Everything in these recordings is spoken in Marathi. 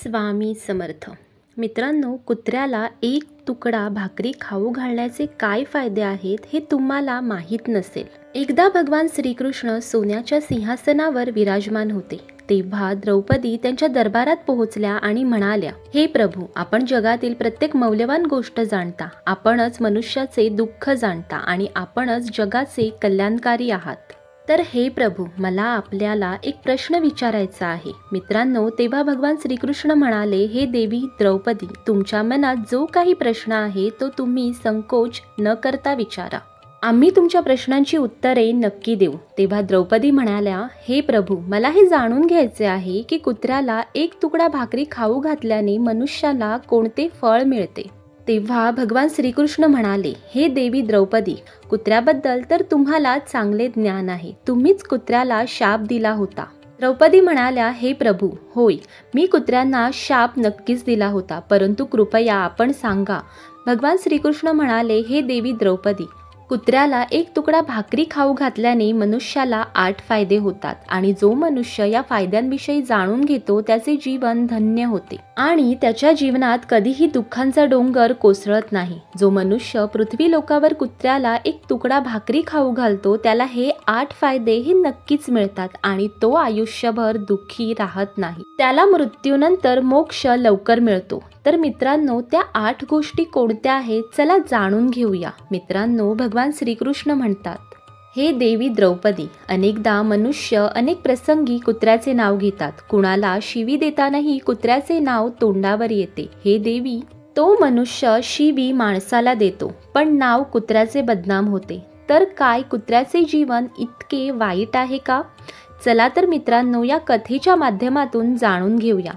स्वामी समर्थ. मित्रांनो, कुत्र्याला एक तुकडा भाकरी खाऊ घालण्याचे काय फायदे आहेत हे तुम्हाला माहीत नसेल. एकदा भगवान श्रीकृष्ण सोन्याच्या सिंहासनावर विराजमान होते. तेव्हा द्रौपदी त्यांच्या दरबारात पोहोचल्या आणि म्हणाल्या, हे प्रभू, आपण जगातील प्रत्येक मौल्यवान गोष्ट जाणता, आपणच मनुष्याचे दुःख जाणता आणि आपणच जगाचे कल्याणकारी आहात. तर हे प्रभू, मला आपल्याला एक प्रश्न विचारायचा आहे. मित्रांनो, तेव्हा भगवान श्रीकृष्ण म्हणाले, हे देवी द्रौपदी, तुमच्या मनात जो काही प्रश्न आहे तो तुम्ही संकोच न करता विचारा. आम्ही तुमच्या प्रश्नांची उत्तरे नक्की देऊ. तेव्हा द्रौपदी म्हणाल्या, हे प्रभू, मला हे जाणून घ्यायचे आहे की कुत्र्याला एक तुकडा भाकरी खाऊ घातल्याने मनुष्याला कोणते फळ मिळते. तेव्हा भगवान श्रीकृष्ण म्हणाले, हे देवी द्रौपदी, कुत्र्याबद्दल तर तुम्हाला चांगले ज्ञान आहे. तुम्हीच कुत्र्याला शाप दिला होता. द्रौपदी म्हणाल्या, हे प्रभू, होय, मी कुत्र्यांना शाप नक्कीच दिला होता, परंतु कृपया आपण सांगा. भगवान श्रीकृष्ण म्हणाले, हे देवी द्रौपदी, कुत्र्याला एक तुकडा भाकरी खाऊ घातल्याने मनुष्याला 8 फायदे होतात आणि जो मनुष्य या फायद्यांविषयी जाणून घेतो त्याचे जीवन धन्य होते आणि त्याच्या जीवनात कधीही दुःखांचा डोंगर कोसळत नाही. जो मनुष्य पृथ्वी लोकावर कुत्र्याला एक तुकडा भाकरी खाऊ घालतो त्याला हे 8 फायदे हे नक्कीच मिळतात आणि तो आयुष्यभर दुःखी राहत नाही. त्याला मृत्यूनंतर मोक्ष लवकर मिळतो. तर मित्रांनो, त्या 8 गोष्टी कोणत्या आहेत चला जाणून घेऊया. मित्रांनो, भगवान श्रीकृष्ण म्हणतात, हे देवी द्रौपदी, अनेकदा मनुष्य अनेक प्रसंगी कुत्र्याचे नाव घेतात. कुणाला शिवी देतानाही कुत्र्याचे नाव तोंडावर येते. हे देवी, तो मनुष्य शिवी माणसाला देतो पण नाव कुत्र्याचे बदनाम होते. तर काय कुत्र्याचे जीवन इतके वाईट आहे का? चला तर मित्रांनो, या कथेच्या माध्यमातून जाणून घेऊया.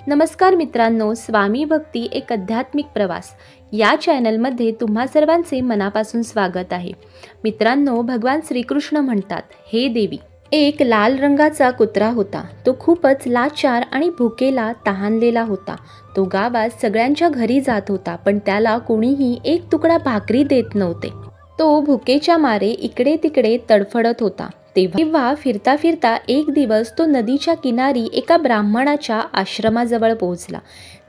नमस्कार मित्रांनो, स्वामी भक्ती एक आध्यात्मिक प्रवास या चॅनलमध्ये तुम्हा सर्वांचे मनापासून स्वागत आहे. मित्रांनो, भगवान श्रीकृष्ण म्हणतात, हे देवी, एक लाल रंगाचा कुत्रा होता. तो खूपच लाचार आणि भुकेला तहानलेला होता. तो गावात सगळ्यांच्या घरी जात होता पण त्याला कोणीही एक तुकडा भाकरी देत नव्हते. तो भुकेच्या मारे इकडे तिकडे तडफडत होता. तेव्हा फिरता फिरता एक दिवस तो नदीच्या किनारी एका ब्राह्मणाच्या आश्रमाजवळ पोहोचला.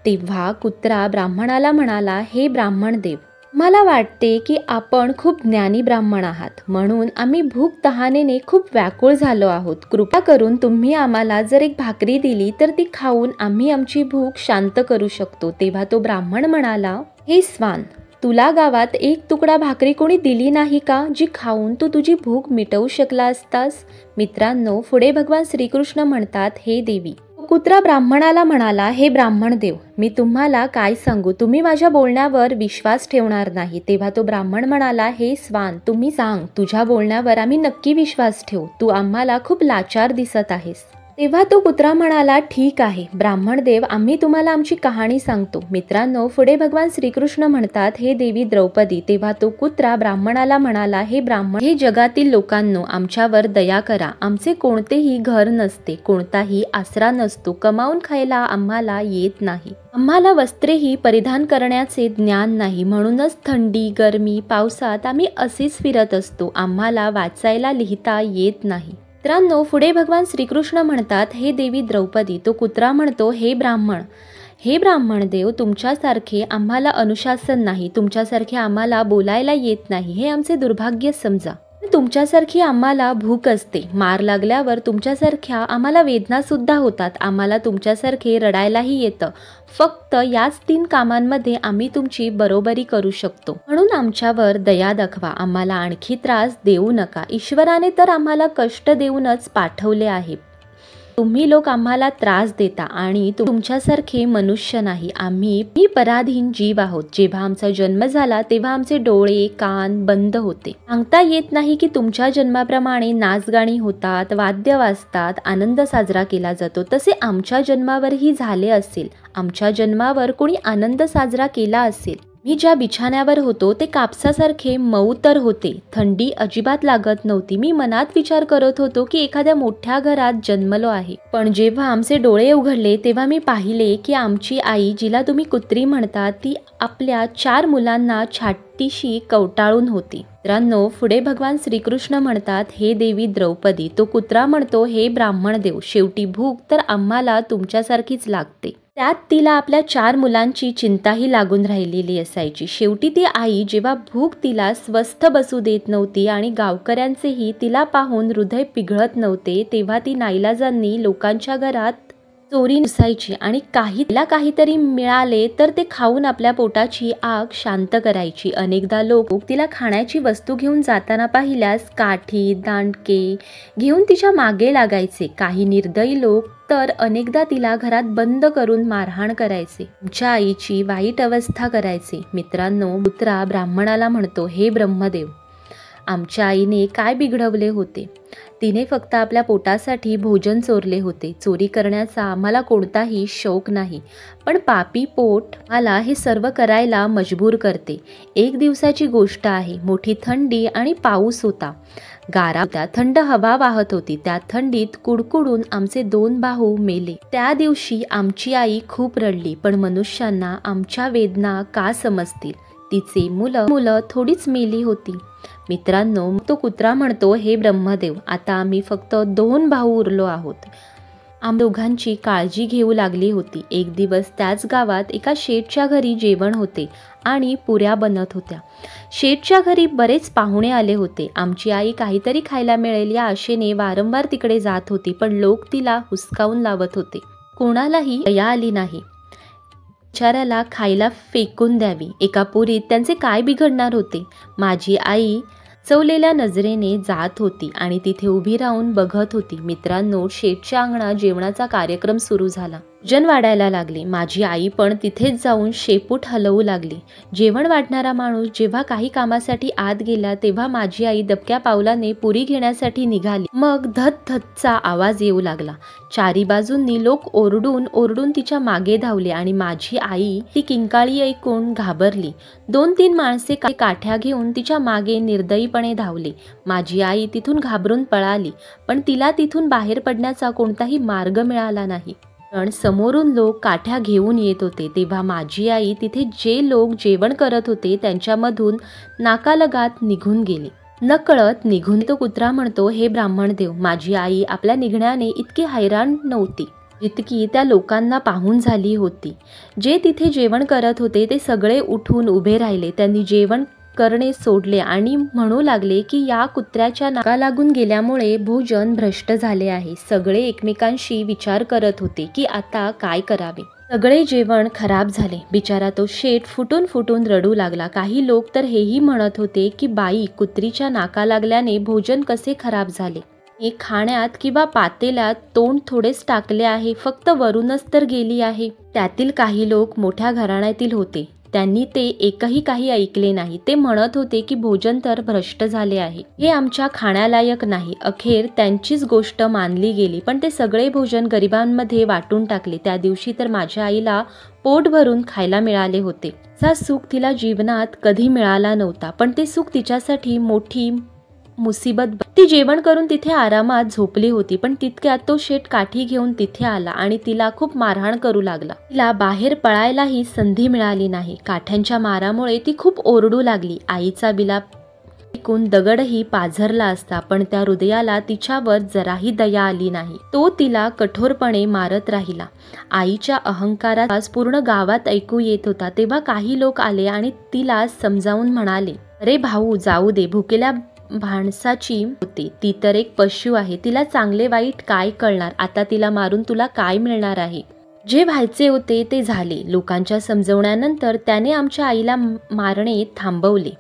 तेव्हा कुत्रा ब्राह्मणाला म्हणाला, हे ब्राह्मण देव, मला वाटते की आपण खूप ज्ञानी ब्राह्मण आहात, म्हणून आम्ही भूक तहानेने खूप व्याकुळ झालो आहोत. कृपा करून तुम्ही आम्हाला जर एक भाकरी दिली तर ती खाऊन आम्ही आमची भूक शांत करू शकतो. तेव्हा तो ब्राह्मण म्हणाला, हे स्वान, तुला गावात एक तुकडा भाकरी कोणी दिली नाही का, जी खाऊन तू तुझी भूक मिटवू शकला असतास? मित्रांनो, पुढे भगवान श्रीकृष्ण म्हणतात, हे देवी, कुत्रा ब्राह्मणाला म्हणाला, हे ब्राह्मण देव, मी तुम्हाला काय सांगू, तुम्ही माझ्या बोलण्यावर विश्वास ठेवणार नाही. तेव्हा तो ब्राह्मण म्हणाला, हे स्वान, तुम्ही सांग, तुझ्या बोलण्यावर आम्ही नक्की विश्वास ठेवू. तू आम्हाला खूप लाचार दिसत आहेस. तेव्हा तो कुत्रा म्हणाला, ठीक आहे ब्राह्मण देव, आम्ही तुम्हाला आमची कहाणी सांगतो. मित्रांनो, पुढे भगवान श्रीकृष्ण म्हणतात, हे देवी द्रौपदी, तेव्हा तो कुत्रा ब्राह्मणाला म्हणाला, हे ब्राह्मण, हे जगातील लोकांनो, आमच्यावर दया करा. आमचे कोणतेही घर नसते, कोणताही आसरा नसतो, कमावून खायला आम्हाला येत नाही, आम्हाला वस्त्रेही परिधान करण्याचे ज्ञान नाही, म्हणूनच थंडी, गरमी, पावसात आम्ही असेच फिरत असतो. आम्हाला वाचायला लिहिता येत नाही. मित्रांनो, पुढे भगवान श्रीकृष्ण म्हणतात, हे देवी द्रौपदी, तो कुत्रा म्हणतो, हे ब्राह्मण देव, तुमच्यासारखे आम्हाला अनुशासन नाही, तुमच्यासारखे आम्हाला बोलायला येत नाही, हे आमचे दुर्भाग्य समजा. तुमच्यासारखी आम्हाला भूक असते, मार लागल्यावर तुमच्यासारख्या आम्हाला वेदना सुद्धा होतात, आम्हाला तुमच्यासारखे रडायलाही येतं. फक्त याच 3 कामांमध्ये आम्ही तुमची बरोबरी करू शकतो, म्हणून आमच्यावर दया दाखवा, आम्हाला आणखी त्रास देऊ नका. ईश्वराने तर आम्हाला कष्ट देऊनच पाठवले आहे. तुम्ही लोक आम्हाला त्रास देता आणि तुमच्यासारखे मनुष्य नाही. आम्ही पराधीन जीव आहोत. जेव्हा आमचा जन्म झाला तेव्हा आमचे डोळे, कान बंद होते. सांगता येत नाही की तुमच्या जन्माप्रमाणे नाचगाणी होतात, वाद्य वाजतात, आनंद साजरा केला जातो. तसे आमच्या जन्मावरही झाले असेल. आमच्या जन्मावर कोणी आनंद साजरा केला असेल. मी ज्या बिछाण्यावर होतो ते कापसासारखे मऊ तर होते, थंडी अजिबात लागत नव्हती. मी मनात विचार करत होतो की एखाद्या मोठ्या घरात जन्मलो आहे. पण जेव्हा आमचे डोळे उघडले तेव्हा मी पाहिले की आमची आई, जिला तुम्ही कुत्री म्हणता, ती आपल्या 4 मुलांना छातीशी कवटाळून होती. मित्रांनो, पुढे भगवान श्रीकृष्ण म्हणतात, हे देवी द्रौपदी, तो कुत्रा म्हणतो, हे ब्राह्मण देव, शेवटी भूक तर आम्हाला तुमच्यासारखीच लागते. त्यात तिला आपल्या 4 मुलांची चिंताही लागून राहिलेली असायची. शेवटी ती आई जेव्हा भूक तिला स्वस्थ बसू देत नव्हती आणि गावकऱ्यांचेही तिला पाहून हृदय पिघळत नव्हते, तेव्हा ती नाईलाजांनी लोकांच्या घरात चोरी घुसायची आणि तिला काहीतरी मिळाले तर ते खाऊन आपल्या पोटाची आग शांत करायची. अनेकदा लोक तिला खाण्याची वस्तू घेऊन जाताना पाहिल्यास काठी, दांडके घेऊन तिच्या मागे लागायचे. काही निर्दयी लोक तर अनेकदा तिला घरात बंद करून मारहाण करायचे. आमच्या आईची वाईट अवस्था करायचे. मित्रांनो, कुत्रा ब्राह्मणाला म्हणतो, हे ब्रह्मदेव, आमच्या आईने काय बिघडवले होते? तिने फक्त आपल्या पोटासाठी भोजन चोरले होते. चोरी करण्याचा आम्हाला कोणताही शौक नाही, पण पापी पोट मला हे सर्व करायला मजबूर करते. एक दिवसाची गोष्ट आहे. मोठी थंडी आणि पाऊस होता. गारा होत्या, थंड हवा वाहत होती. त्या थंडीत कुडकुडून आमचे 2 भाऊ मेले. त्या दिवशी आमची आई खूप रडली. पण मनुष्यांना आमच्या वेदना का समजतील? तिचे मुलं थोडीच मेली होती. मित्रांनो, तो कुत्रा म्हणतो, हे ब्रह्मदेव, आता आम्ही फक्त 2 भाऊ उरलो आहोत. आम्ही दोघांची काळजी घेऊ लागली होती. एक दिवस त्याच गावात एका शेठच्या घरी जेवण होते आणि पुऱ्या बनत होत्या. शेठच्या घरी बरेच पाहुणे आले होते. आमची आई काहीतरी खायला मिळेल या आशेने वारंवार तिकडे जात होती, पण लोक तिला हुसकावून लावत होते. कोणालाही दया आली नाही. बिचाऱ्याला खायला फेकून द्यावी. एका पुरीत त्यांचे काय बिघडणार होते? माझी आई चवलेल्या नजरेने जात होती आणि तिथे उभी राहून बघत होती. मित्रांनो, शेठच्या अंगणात जेवणाचा कार्यक्रम सुरू झाला. भोजन वाढायला लागले. माझी आई पण तिथेच जाऊन शेपूट हलवू लागली. जेवण वाढणारा माणूस जेव्हा काही कामासाठी आत गेला तेव्हा माझी आई दबक्या पावलाने पुरी घेण्यासाठी निघाली. मग धत-धतचा आवाज येऊ लागला. चारी बाजूंनी लोक ओरडून तिच्या मागे धावले आणि माझी आई ती किंकाळी ऐकून घाबरली. 2-3 माणसे काठ्या घेऊन तिच्या मागे निर्दयीपणे धावले. माझी आई तिथून घाबरून पळाली, पण तिला तिथून बाहेर पडण्याचा कोणताही मार्ग मिळाला नाही. पण समोरून लोक काठ्या घेऊन येत होते. तेव्हा माझी आई तिथे जे लोक जेवण करत होते त्यांच्यामधून नाकालगात निघून गेली. नकळत निघून तो कुत्रा म्हणतो, हे ब्राह्मणदेव, माझी आई आपल्या निघण्याने इतकी हैराण नव्हती जितकी त्या लोकांना पाहून झाली होती. जे तिथे जेवण करत होते ते सगळे उठून उभे राहिले. त्यांनी जेवण करणे सोडले आणि म्हणू लागले की या कुत्र्याच्या नाका लागून गेल्यामुळे भोजन भ्रष्ट झाले आहे. सगळे एकमेकांशी विचार करत होते की आता काय करावे. सगळे जेवण खराब झाले. बिचारा तो शेठ फुटून रडू लागला. काही लोक तर हेही म्हणत होते की बाई, कुत्रीच्या नाका लागल्याने भोजन कसे खराब झाले? खाण्यात किंवा पातेल्यात तोंड थोडेच टाकले आहे, फक्त वरूनच तर गेली आहे. त्यातील काही लोक मोठ्या घराण्यातील होते. त्यांनी ते एकही काही ऐकले नाही. ते म्हणत होते की भोजन तर भ्रष्ट झाले आहे, हे आमच्या खाण्यालायक नाही. अखेर त्यांचीच गोष्ट मानली गेली, पण ते सगळे भोजन गरिबांमध्ये वाटून टाकले. त्या दिवशी तर माझ्या आईला पोट भरून खायला मिळाले होते. चा सुख तिला जीवनात कधी मिळाला नव्हता, पण ते सुख तिच्यासाठी मोठी मुसीबत. ती जेवण करून तिथे आरामात झोपली होती, पण तितक्यात तो शेठ काठी घेऊन तिथे आला आणि तिला खूप मारहाण करू लागला. तिला बाहेर पळायलाही संधी मिळाली नाही. काठ्यांच्या मारामुळे ती खूप ओरडू लागली. आईचा विलाप ऐकून दगडही पाझरला असता, पण त्या हृदयाला तिच्यावर जराही दया आली नाही. तो तिला कठोरपणे मारत राहिला. आईच्या अहंकाराचा पूर्ण गावात ऐकू येत होता. तेव्हा काही लोक आले आणि तिला समजावून म्हणाले, अरे भाऊ, जाऊ दे, भुकेल्या माणसाची होती, ती तर एक पशु आहे, तिला चांगले वाईट काय कळणार? आता तिला मारून तुला काय मिळणार आहे? जे व्हायचे होते ते झाले. लोकांच्या समजवण्यानंतर त्याने आमच्या आईला मारणे थांबवले.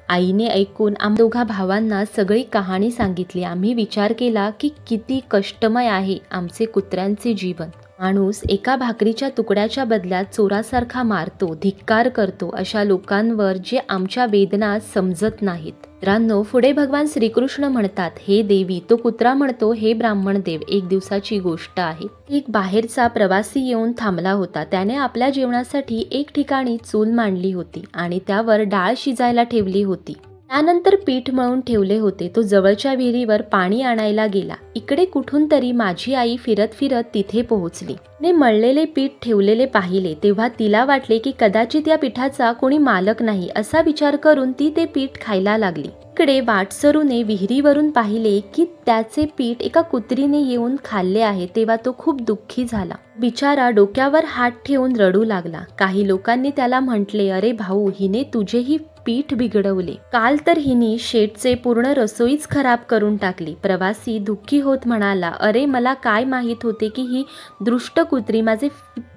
आईने ऐकून आम्हा 2 भावांना सगळी कहाणी सांगितली. आम्ही विचार केला की किती कष्टमय आहे आमचे कुत्र्यांचे जीवन. माणूस एका भाकरीच्या तुकड्याच्या बदल्यात चोरासारखा मारतो, धिक्कार करतो अशा लोकांवर, जे आमच्या वेदना समजत नाहीत. मित्रांनो, पुढे भगवान श्रीकृष्ण म्हणतात, हे देवी. तो कुत्रा म्हणतो, हे ब्राह्मणदेव, एक दिवसाची गोष्ट आहे. एक बाहेरचा प्रवासी येऊन थांबला होता. त्याने आपल्या जेवणासाठी एक ठिकाणी चूल मांडली होती आणि त्यावर डाळ शिजायला ठेवली होती. त्यानंतर पीठ मळून ठेवले होते तो जवळच्या विहिरीवर पाणी आणायला गेला. इकडे कुठून तरी माझी आई फिरत फिरत तिथे पोहोचली. ने मळलेले पीठ ठेवलेले पाहिले तेव्हा तिला वाटले की कदाचित या पिठाचा कोणी मालक नाही असा विचार करून ती ते पीठ खायला लागली. इकडे वाटसरूने विहिरीवरून पाहिले की त्याचे पीठ एका कुत्रीने येऊन खाल्ले आहे तेव्हा तो खूप दुःखी झाला. बिचारा डोक्यावर हात ठेवून रडू लागला. काही लोकांनी त्याला म्हटले, अरे भाऊ, हिने तुझेही पीठ बिघडवले. काल तर हिने शेटचे पूर्ण रसोईच खराब करून टाकली. प्रवासी दुःखी होत म्हणाला, अरे मला काय माहित होते की ही दृष्ट कुत्री माझे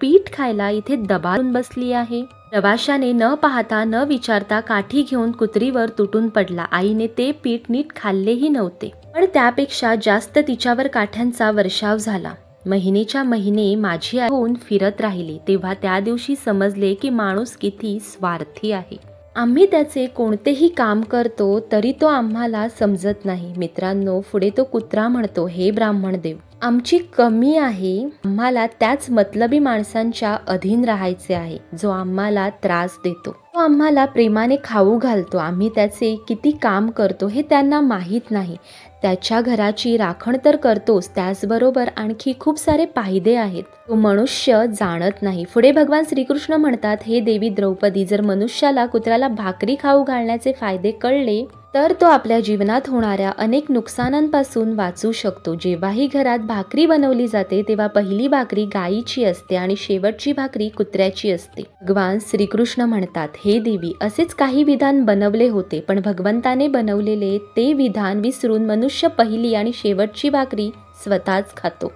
पीठ खायला इथे दबावून बसली आहे. प्रवाशाने न पाहता न विचारता काठी घेऊन कुत्रीवर तुटून पडला. आईने ते पीठ नीट खाल्लेही नव्हते, पण त्यापेक्षा जास्त तिच्यावर काठ्यांचा वर्षाव झाला. महिनेच्या महिने माझी आई होऊन फिरत राहिली. तेव्हा त्या दिवशी समजले की माणूस किती स्वार्थी आहे. आम्ही त्याचे कोणतेही काम करतो तरी तो आम्हाला समजत नाही. मित्रांनो, पुढे तो कुत्रा म्हणतो, हे ब्राह्मण देव, आमची कमी आहे. आम्हाला त्याच मतलबी माणसांच्या अधीन राहायचे आहे जो आम्हाला त्रास देतो. तो आम्हाला प्रेमाने खाऊ घालतो. आम्ही त्याचे किती काम करतो हे त्यांना माहीत नाही. त्याच्या घराची राखण तर करतोच, त्याचबरोबर आणखी खूप सारे फायदे आहेत तो मनुष्य जाणत नाही. पुढे भगवान श्रीकृष्ण म्हणतात, हे देवी द्रौपदी, जर मनुष्याला कुत्र्याला भाकरी खाऊ घालण्याचे फायदे कळले तर तो आपल्या जीवनात होणाऱ्या अनेक नुकसानांपासून वाचू शकतो. जेव्हाही घरात भाकरी बनवली जाते तेव्हा पहिली भाकरी गायीची असते आणि शेवटची भाकरी कुत्र्याची असते. भगवान श्रीकृष्ण म्हणतात, हे देवी, असेच काही विधान बनवले होते, पण भगवंताने बनवलेले ते विधान विसरून मनुष्य पहिली आणि शेवटची भाकरी स्वतःच खातो.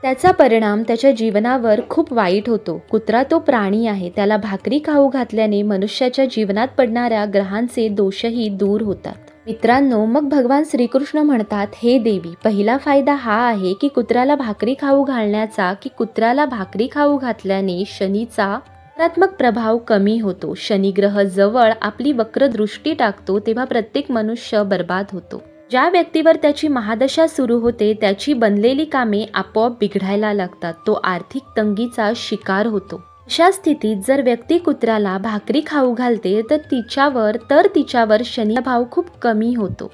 त्याचा परिणाम त्याच्या जीवनावर खूप वाईट होतो. कुत्रा तो प्राणी आहे. त्याला भाकरी खाऊ घातल्याने मनुष्याच्या जीवनात पडणाऱ्या ग्रहांचे दोषही दूर होतात. मित्रांनो, मग भगवान श्रीकृष्ण म्हणतात, हे देवी, पहिला फायदा हा आहे की कुत्र्याला भाकरी खाऊ घालण्याचा की कुत्र्याला भाकरी खाऊ घातल्याने शनीचा नकारात्मक प्रभाव कमी होतो. शनिग्रह जवळ आपली वक्र दृष्टी टाकतो तेव्हा प्रत्येक मनुष्य बर्बाद होतो. ज्या व्यक्तीवर त्याची महादशा सुरू होते त्याची बनलेली कामे आपोआप बिघडायला लागतात. तो आर्थिक तंगीचा शिकार होतो. अशा स्थितीत जर व्यक्ती कुत्र्याला भाकरी खाऊ घालते तर तिच्यावर शनी भाव खूप कमी होतो.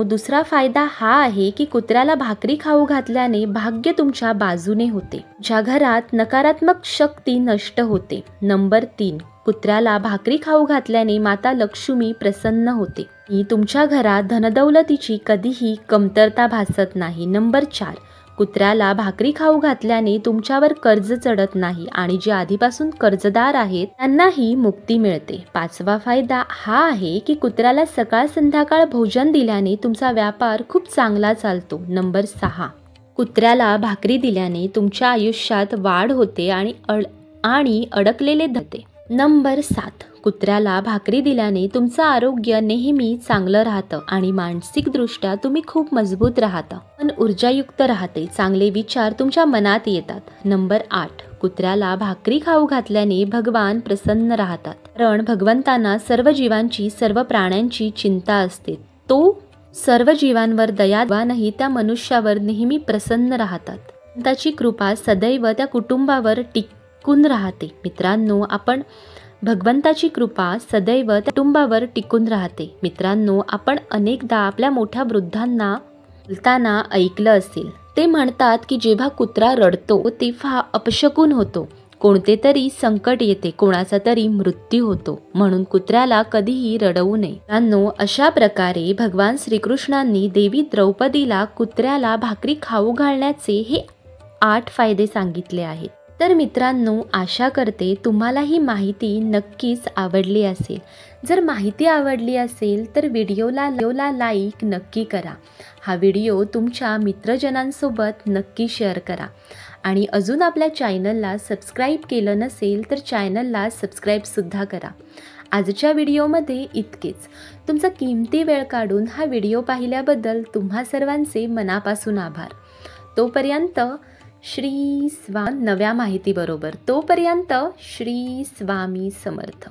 दुसरा फायदा हा आहे की कुत्र्याला भाकरी खाऊ घातल्याने भाग्य तुमच्या बाजूने होते. ज्या घरात नकारात्मक शक्ती नष्ट होते. नंबर 3, कुत्र्याला भाकरी खाऊ घातल्याने माता लक्ष्मी प्रसन्न होते. तुमच्या घरात धनदौलतीची कधीही कमतरता भासत नाही. नंबर 4, कुत्र्याला भाकरी खाऊ घातल्याने तुमच्यावर कर्ज चढत नाही आणि जे आधीपासून कर्जदार आहेत त्यांनाही मुक्ती मिळते. 5वा फायदा हा आहे की कुत्र्याला सकाळ संध्याकाळ भोजन दिल्याने तुमचा व्यापार खूप चांगला चालतो. नंबर 6, कुत्र्याला भाकरी दिल्याने तुमच्या आयुष्यात वाढ होते आणि अडकलेले धरते. नंबर 7, कुत्र्याला भाकरी दिल्याने तुमचं आरोग्य नेहमी चांगलं राहतं आणि मानसिकदृष्ट्या तुम्ही खूप मजबूत राहता. मन ऊर्जायुक्त राहते. चांगले विचार तुमच्या मनात येतात. नंबर 8, कुत्र्याला भाकरी खाऊ घातल्याने भगवान प्रसन्न राहतात. कारण भगवंतांना सर्व जीवांची, सर्व प्राण्यांची चिंता असते. तो सर्व जीवांवर दयावानही त्या मनुष्यावर नेहमी प्रसन्न राहतात. त्याची कृपा सदैव त्या कुटुंबावर टिकून राहते. मित्रांनो, भगवंताची कृपा सदैव त्या कुटुंबावर टिकून राहते. मित्रांनो, आपण अनेकदा आपल्या मोठ्या वृद्धांना बोलताना ऐकलं असेल. ते म्हणतात की जेव्हा कुत्रा रडतो तेव्हा अपशकुन होतो, कोणते तरी संकट येते, कोणाचा तरी मृत्यू होतो, म्हणून कुत्र्याला कधीही रडवू नये. मित्रांनो, अशा प्रकारे भगवान श्रीकृष्णांनी देवी द्रौपदीला कुत्र्याला भाकरी खाऊ घालण्याचे हे 8 फायदे सांगितले आहेत. तर मित्रांनो, आशा करते तुम्हाला ही माहिती नक्कीच आवडली असेल. जर माहिती आवडली असेल तर व्हिडिओला लाईक नक्की करा. हा व्हिडिओ तुमच्या मित्रजनांसोबत नक्की शेअर करा आणि अजून आपल्या चॅनलला सबस्क्राईब केलं नसेल तर चॅनलला सबस्क्राईबसुद्धा करा. आजच्या व्हिडिओमध्ये इतकेच. तुमचा किमती वेळ काढून हा व्हिडिओ पाहिल्याबद्दल तुम्हा सर्वांचे मनापासून आभार. तोपर्यंत श्री स्वामी नव्या माहितीबरोबर. तोपर्यंत श्री स्वामी समर्थ.